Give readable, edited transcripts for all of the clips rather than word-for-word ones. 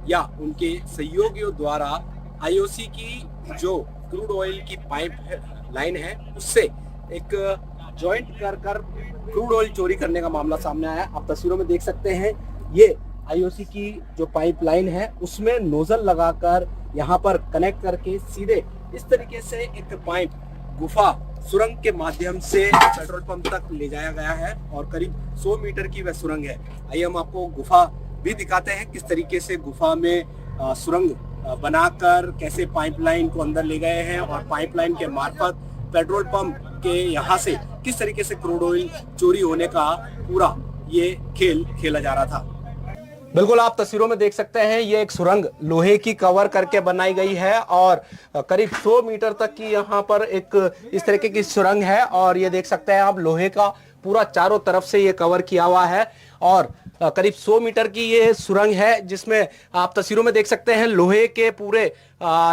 या उनके सहयोगियों द्वारा आईओसी की जो क्रूड ऑयल की लाइन है उससे एक जॉइंट कर क्रूड ऑयल चोरी करने का मामला सामने आया। आप तस्वीरों में देख सकते हैं, ये आईओसी की जो पाइपलाइन है उसमें नोजल लगाकर यहाँ पर कनेक्ट करके सीधे इस तरीके से एक पाइप गुफा सुरंग के माध्यम से पेट्रोल पंप तक ले जाया गया है और करीब 100 मीटर की वह सुरंग है। आइए हम आपको गुफा भी दिखाते हैं, किस तरीके से गुफा में सुरंग बनाकर कैसे पाइपलाइन को अंदर ले गए हैं और पाइपलाइन के मार्फत पेट्रोल पंप के यहाँ से किस तरीके से क्रूड ऑयल चोरी होने का पूरा ये खेल खेला जा रहा था। बिल्कुल आप तस्वीरों में देख सकते हैं, ये एक सुरंग लोहे की कवर करके बनाई गई है और करीब 100 मीटर तक की यहाँ पर एक इस तरीके की सुरंग है और ये देख सकते हैं आप लोहे का पूरा चारों तरफ से ये कवर किया हुआ है और करीब 100 मीटर की ये सुरंग है जिसमें आप तस्वीरों में देख सकते हैं लोहे के पूरे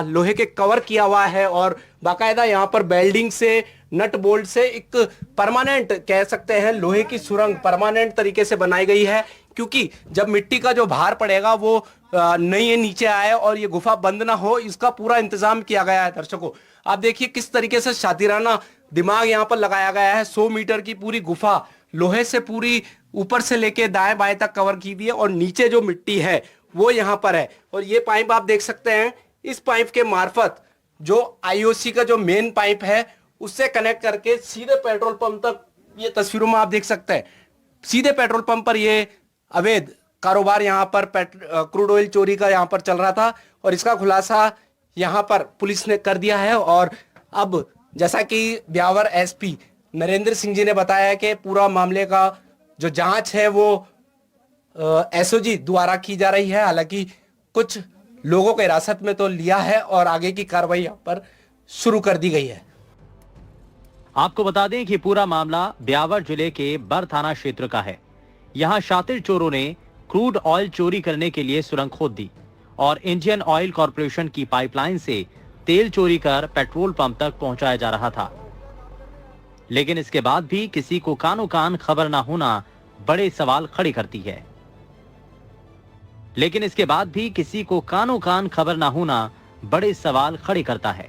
लोहे के कवर किया हुआ है और बाकायदा यहाँ पर वेल्डिंग से नट बोल्ट से एक परमानेंट कह सकते हैं लोहे की सुरंग परमानेंट तरीके से बनाई गई है, क्योंकि जब मिट्टी का जो भार पड़ेगा वो नहीं नीचे आए और ये गुफा बंद ना हो, इसका पूरा इंतजाम किया गया है। दर्शकों आप देखिए किस तरीके से शातिराना दिमाग यहाँ पर लगाया गया है। 100 मीटर की पूरी गुफा लोहे से पूरी ऊपर से लेके दाएं बाएं तक कवर की हुई है और नीचे जो मिट्टी है वो यहाँ पर है और ये पाइप आप देख सकते हैं, इस पाइप के मार्फत जो आईओसी का जो मेन पाइप है उससे कनेक्ट करके सीधे पेट्रोल पंप तक, ये तस्वीरों में आप देख सकते हैं, सीधे पेट्रोल पंप पर ये अवैध कारोबार यहाँ पर क्रूड ऑयल चोरी का यहाँ पर चल रहा था और इसका खुलासा यहाँ पर पुलिस ने कर दिया है। और अब जैसा कि ब्यावर एसपी नरेंद्र सिंह जी ने बताया कि पूरा मामले का जो जांच है वो एसओजी द्वारा की जा रही है। हालांकि कुछ लोगों को हिरासत में तो लिया है और आगे की कार्रवाई यहाँ पर शुरू कर दी गई है। आपको बता दें कि पूरा मामला ब्यावर जिले के बर थाना क्षेत्र का है। यहां शातिर चोरों ने क्रूड ऑयल चोरी करने के लिए सुरंग खोद दी और इंडियन ऑयल कॉर्पोरेशन की पाइपलाइन से तेल चोरी कर पेट्रोल पंप तक पहुंचाया जा रहा था। लेकिन इसके बाद भी किसी को कानो कान खबर ना होना बड़े सवाल खड़े करती है। लेकिन इसके बाद भी किसी को कानो कान खबर ना होना बड़े सवाल खड़े करता है।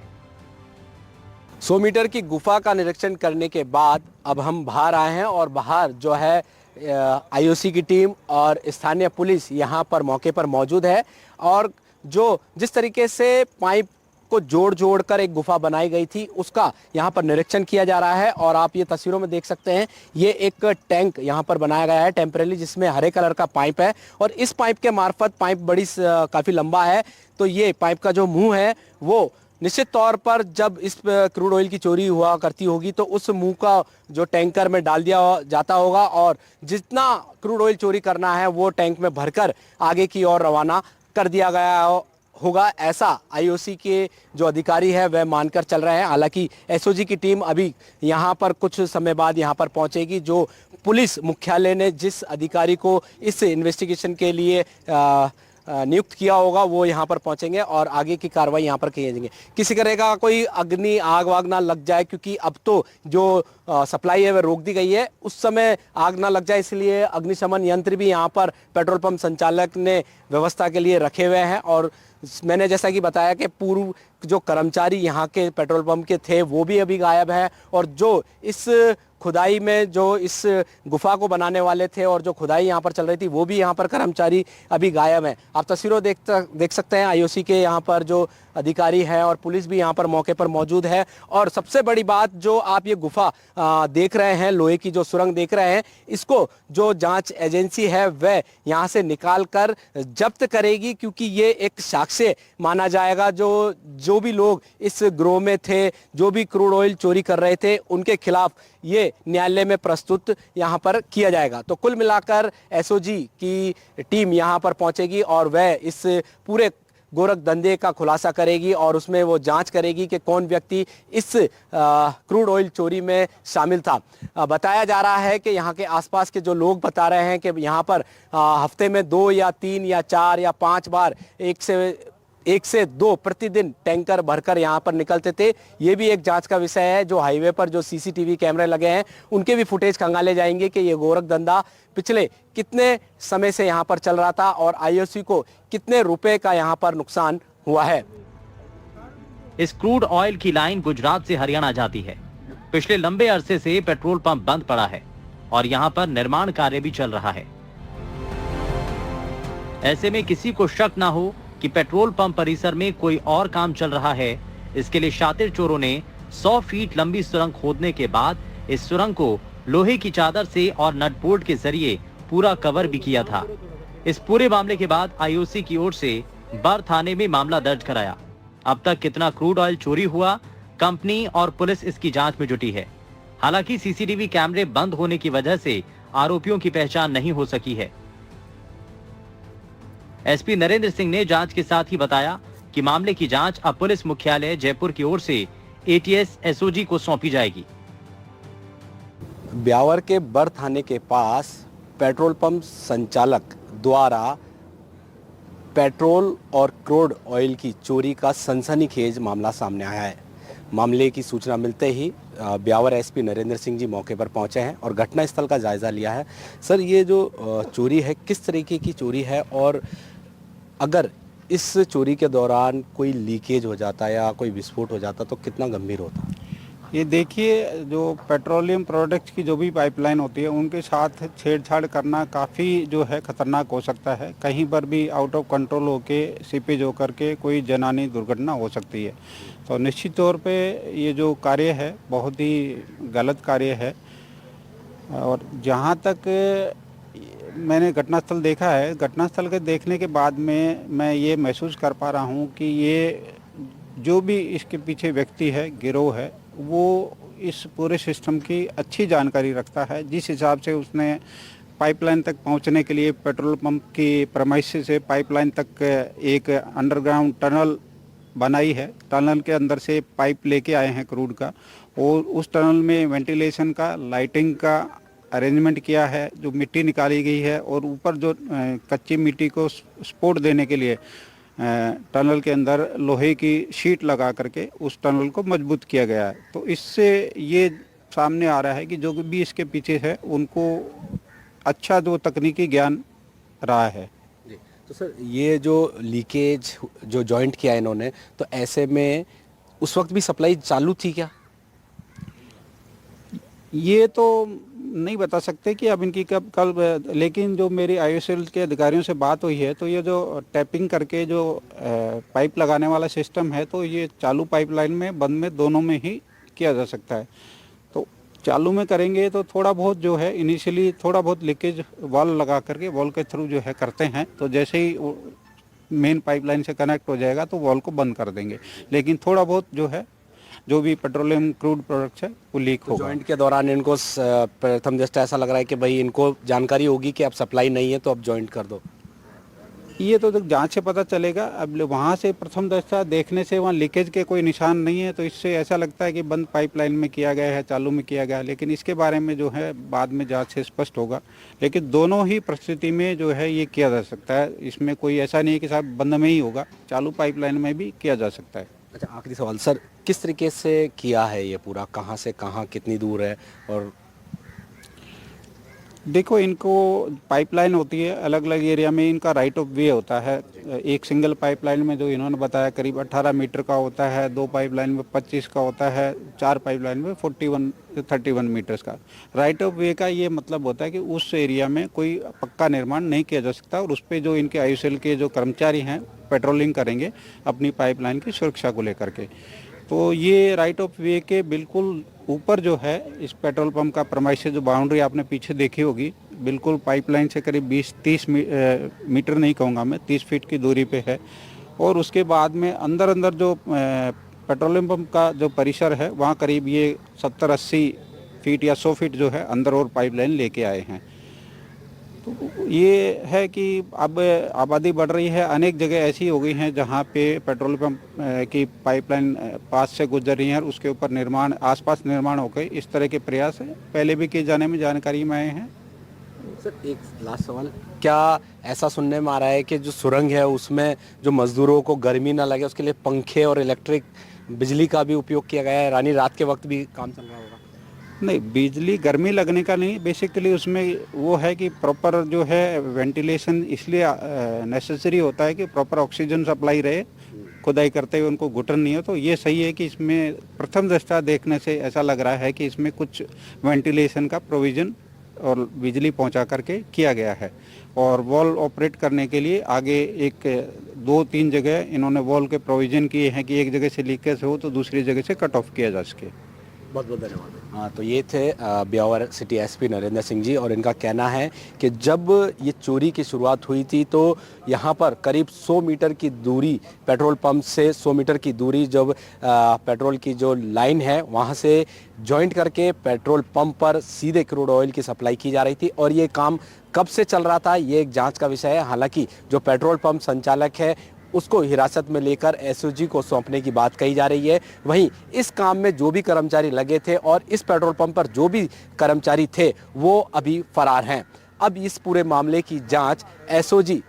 100 मीटर की गुफा का निरीक्षण करने के बाद अब हम बाहर आए हैं और बाहर जो है आईओसी की टीम और स्थानीय पुलिस यहाँ पर मौके पर मौजूद है और जो जिस तरीके से पाइप को जोड़ कर एक गुफा बनाई गई थी उसका यहाँ पर निरीक्षण किया जा रहा है। और आप ये तस्वीरों में देख सकते हैं, ये एक टैंक यहाँ पर बनाया गया है टेम्परेरी, जिसमें हरे कलर का पाइप है और इस पाइप के मार्फत, पाइप बड़ी काफ़ी लंबा है, तो ये पाइप का जो मुंह है वो निश्चित तौर पर जब इस क्रूड ऑयल की चोरी हुआ करती होगी तो उस मुंह का जो टैंकर में डाल दिया जाता होगा और जितना क्रूड ऑयल चोरी करना है वो टैंक में भरकर आगे की ओर रवाना कर दिया गया होगा, ऐसा आईओसी के जो अधिकारी है वह मानकर चल रहे हैं। हालांकि एसओजी की टीम अभी यहाँ पर कुछ समय बाद यहाँ पर पहुँचेगी। जो पुलिस मुख्यालय ने जिस अधिकारी को इस इन्वेस्टिगेशन के लिए नियुक्त किया होगा वो यहाँ पर पहुंचेंगे और आगे की कार्रवाई यहाँ पर की जाएंगे। किसी तरह का कोई अग्नि आग वाग ना लग जाए, क्योंकि अब तो जो सप्लाई है वह रोक दी गई है, उस समय आग ना लग जाए इसलिए अग्निशमन यंत्र भी यहाँ पर पेट्रोल पंप संचालक ने व्यवस्था के लिए रखे हुए हैं। और मैंने जैसा कि बताया कि पूर्व जो कर्मचारी यहाँ के पेट्रोल पंप के थे वो भी अभी गायब है और जो इस खुदाई में जो इस गुफा को बनाने वाले थे और जो खुदाई यहाँ पर चल रही थी वो भी यहाँ पर कर्मचारी अभी गायब हैं। आप तस्वीरों देख सकते हैं, आईओसी के यहाँ पर जो अधिकारी हैं और पुलिस भी यहाँ पर मौके पर मौजूद है। और सबसे बड़ी बात, जो आप ये गुफा देख रहे हैं, लोहे की जो सुरंग देख रहे हैं, इसको जो जांच एजेंसी है वह यहाँ से निकाल कर जब्त करेगी, क्योंकि ये एक साक्ष्य माना जाएगा। जो भी लोग इस गिरोह में थे, जो भी क्रूड ऑयल चोरी कर रहे थे, उनके खिलाफ ये न्यायालय में प्रस्तुत यहाँ पर किया जाएगा। तो कुल मिलाकर एसओजी की टीम यहाँ पर पहुंचेगी और वह इस पूरे गोरख धंधे का खुलासा करेगी और उसमें वो जांच करेगी कि कौन व्यक्ति इस क्रूड ऑयल चोरी में शामिल था। बताया जा रहा है कि यहाँ के आसपास के जो लोग बता रहे हैं कि यहाँ पर हफ्ते में 2 या 3 या 4 या 5 बार एक से 1 से 2 प्रतिदिन टैंकर भरकर यहां पर निकलते थे। ये भी एक जांच का विषय है। जो हाईवे पर जो सीसीटीवी कैमरे लगे हैं उनके भी फुटेज खंगाले जाएंगे कि ये गोरख धंधा पिछले कितने समय से यहां पर चल रहा था और आईओसी को कितने रुपए का यहां पर नुकसान हुआ है। इस क्रूड ऑयल की लाइन गुजरात से हरियाणा जाती है। पिछले लंबे अरसे से पेट्रोल पंप बंद पड़ा है और यहां पर निर्माण कार्य भी चल रहा है। ऐसे में किसी को शक ना हो कि पेट्रोल पंप परिसर में कोई और काम चल रहा है, इसके लिए शातिर चोरों ने 100 फीट लंबी सुरंग खोदने के बाद इस सुरंग को लोहे की चादर से और नट बोल्ट के जरिए पूरा कवर भी किया था। इस पूरे मामले के बाद आईओसी की ओर से बर थाने में मामला दर्ज कराया। अब तक कितना क्रूड ऑयल चोरी हुआ, कंपनी और पुलिस इसकी जांच में जुटी है। हालांकि सीसीटीवी कैमरे बंद होने की वजह से आरोपियों की पहचान नहीं हो सकी है। एसपी नरेंद्र सिंह ने जांच के साथ ही बताया कि मामले की जांच अब पुलिस मुख्यालय जयपुर की ओर से एटीएस एसओजी को सौंपी जाएगी। ब्यावर के बर थाने के पास पेट्रोल पंप संचालक द्वारा पेट्रोल और क्रूड ऑयल की चोरी का सनसनीखेज मामला सामने आया है। मामले की सूचना मिलते ही ब्यावर एसपी नरेंद्र सिंह जी मौके पर पहुंचे हैं और घटनास्थल का जायजा लिया है। सर, ये जो चोरी है किस तरीके की चोरी है और अगर इस चोरी के दौरान कोई लीकेज हो जाता या कोई विस्फोट हो जाता तो कितना गंभीर होता? ये देखिए, जो पेट्रोलियम प्रोडक्ट्स की जो भी पाइपलाइन होती है उनके साथ छेड़छाड़ करना काफ़ी जो है ख़तरनाक हो सकता है। कहीं पर भी आउट ऑफ कंट्रोल होके सीपेज होकर के कोई जनहानि दुर्घटना हो सकती है। तो निश्चित तौर पे ये जो कार्य है बहुत ही गलत कार्य है। और जहाँ तक मैंने घटनास्थल देखा है, घटनास्थल के देखने के बाद में मैं ये महसूस कर पा रहा हूँ कि ये जो भी इसके पीछे व्यक्ति है, गिरोह है, वो इस पूरे सिस्टम की अच्छी जानकारी रखता है। जिस हिसाब से उसने पाइपलाइन तक पहुंचने के लिए पेट्रोल पंप की प्रेमाइस से पाइपलाइन तक एक अंडरग्राउंड टनल बनाई है। टनल के अंदर से पाइप लेके आए हैं क्रूड का और उस टनल में वेंटिलेशन का, लाइटिंग का अरेंजमेंट किया है। जो मिट्टी निकाली गई है और ऊपर जो कच्ची मिट्टी को सपोर्ट देने के लिए टनल के अंदर लोहे की शीट लगा करके उस टनल को मजबूत किया गया है। तो इससे ये सामने आ रहा है कि जो भी इसके पीछे है उनको अच्छा जो तकनीकी ज्ञान रहा है। तो सर, ये जो लीकेज जो जॉइंट किया इन्होंने, तो ऐसे में उस वक्त भी सप्लाई चालू थी क्या? ये तो नहीं बता सकते कि अब इनकी कब, लेकिन जो मेरी आईओसीएल के अधिकारियों से बात हुई है तो ये जो टैपिंग करके जो पाइप लगाने वाला सिस्टम है तो ये चालू पाइपलाइन में, बंद में, दोनों में ही किया जा सकता है। तो चालू में करेंगे तो थोड़ा बहुत जो है इनिशियली थोड़ा बहुत लीकेज वॉल लगा करके वॉल के थ्रू जो है करते हैं। तो जैसे ही मेन पाइपलाइन से कनेक्ट हो जाएगा तो वॉल को बंद कर देंगे। लेकिन थोड़ा बहुत जो है जो भी पेट्रोलियम क्रूड प्रोडक्ट्स है वो लीक होगा। जॉइंट के दौरान इनको प्रथम दृष्टया ऐसा लग रहा है कि भाई इनको जानकारी होगी कि अब सप्लाई नहीं है तो अब जॉइंट कर दो। ये तो जांच से पता चलेगा। अब वहाँ से प्रथम दृष्टया देखने से वहाँ लीकेज के कोई निशान नहीं है तो इससे ऐसा लगता है कि बंद पाइपलाइन में किया गया है, चालू में किया गया है। लेकिन इसके बारे में जो है बाद में जांच से स्पष्ट होगा। लेकिन दोनों ही परिस्थिति में जो है ये किया जा सकता है। इसमें कोई ऐसा नहीं है कि साहब बंद में ही होगा, चालू पाइपलाइन में भी किया जा सकता है। अच्छा, आखिरी सवाल सर, किस तरीके से किया है ये पूरा, कहाँ से कहाँ, कितनी दूर है? और देखो, इनको पाइपलाइन होती है अलग अलग एरिया में, इनका राइट ऑफ वे होता है। एक सिंगल पाइपलाइन में जो इन्होंने बताया करीब 18 मीटर का होता है, 2 पाइपलाइन में 25 का होता है, 4 पाइपलाइन में 41 से 31 मीटर्स का। राइट ऑफ वे का ये मतलब होता है कि उस एरिया में कोई पक्का निर्माण नहीं किया जा सकता और उस पर जो इनके आईओसीएल के जो कर्मचारी हैं पेट्रोलिंग करेंगे अपनी पाइपलाइन की सुरक्षा को लेकर के। तो ये राइट ऑफ वे के बिल्कुल ऊपर जो है इस पेट्रोल पंप का प्रेमाइस से जो बाउंड्री आपने पीछे देखी होगी, बिल्कुल पाइपलाइन से करीब 20-30 मीटर नहीं कहूँगा मैं, 30 फीट की दूरी पे है। और उसके बाद में अंदर जो पेट्रोलियम पंप का जो परिसर है वहाँ करीब ये 70-80 फीट या 100 फीट जो है अंदर और पाइपलाइन लेके आए हैं। तो ये है कि अब आबादी बढ़ रही है, अनेक जगह ऐसी हो गई हैं जहाँ पे पेट्रोल पंप की पाइपलाइन पास से गुजर रही है और उसके ऊपर निर्माण, आसपास निर्माण हो गए। इस तरह के प्रयास पहले भी किए जाने में जानकारी में आए हैं। सर एक लास्ट सवाल, क्या ऐसा सुनने में आ रहा है कि जो सुरंग है उसमें जो मजदूरों को गर्मी ना लगे उसके लिए पंखे और इलेक्ट्रिक बिजली का भी उपयोग किया गया है, यानी रात के वक्त भी काम चल रहा होगा? नहीं, बिजली गर्मी लगने का नहीं, बेसिकली उसमें वो है कि प्रॉपर जो है वेंटिलेशन इसलिए नेसेसरी होता है कि प्रॉपर ऑक्सीजन सप्लाई रहे, खुदाई करते हुए उनको घुटन नहीं हो। तो ये सही है कि इसमें प्रथम दृष्टया देखने से ऐसा लग रहा है कि इसमें कुछ वेंटिलेशन का प्रोविज़न और बिजली पहुंचा करके किया गया है। और वॉल ऑपरेट करने के लिए आगे एक 2-3 जगह इन्होंने वॉल के प्रोविज़न किए हैं कि एक जगह से लीकेज हो तो दूसरी जगह से कट ऑफ किया जा सके। बहुत बहुत धन्यवाद। हाँ, तो ये थे ब्यावर सिटी एसपी नरेंद्र सिंह जी, और इनका कहना है कि जब ये चोरी की शुरुआत हुई थी तो यहाँ पर करीब 100 मीटर की दूरी, पेट्रोल पंप से 100 मीटर की दूरी जब पेट्रोल की जो लाइन है वहाँ से जॉइंट करके पेट्रोल पंप पर सीधे क्रूड ऑयल की सप्लाई की जा रही थी। और ये काम कब से चल रहा था ये एक जांच का विषय है। हालांकि जो पेट्रोल पंप संचालक है उसको हिरासत में लेकर एसओजी को सौंपने की बात कही जा रही है। वहीं इस काम में जो भी कर्मचारी लगे थे और इस पेट्रोल पंप पर जो भी कर्मचारी थे वो अभी फरार हैं। अब इस पूरे मामले की जांच एसओजी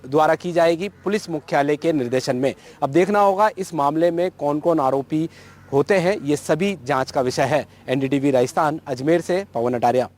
द्वारा की जाएगी पुलिस मुख्यालय के निर्देशन में। अब देखना होगा इस मामले में कौन कौन आरोपी होते हैं, ये सभी जांच का विषय है। एनडीटीवी राजस्थान अजमेर से पवन अटारिया।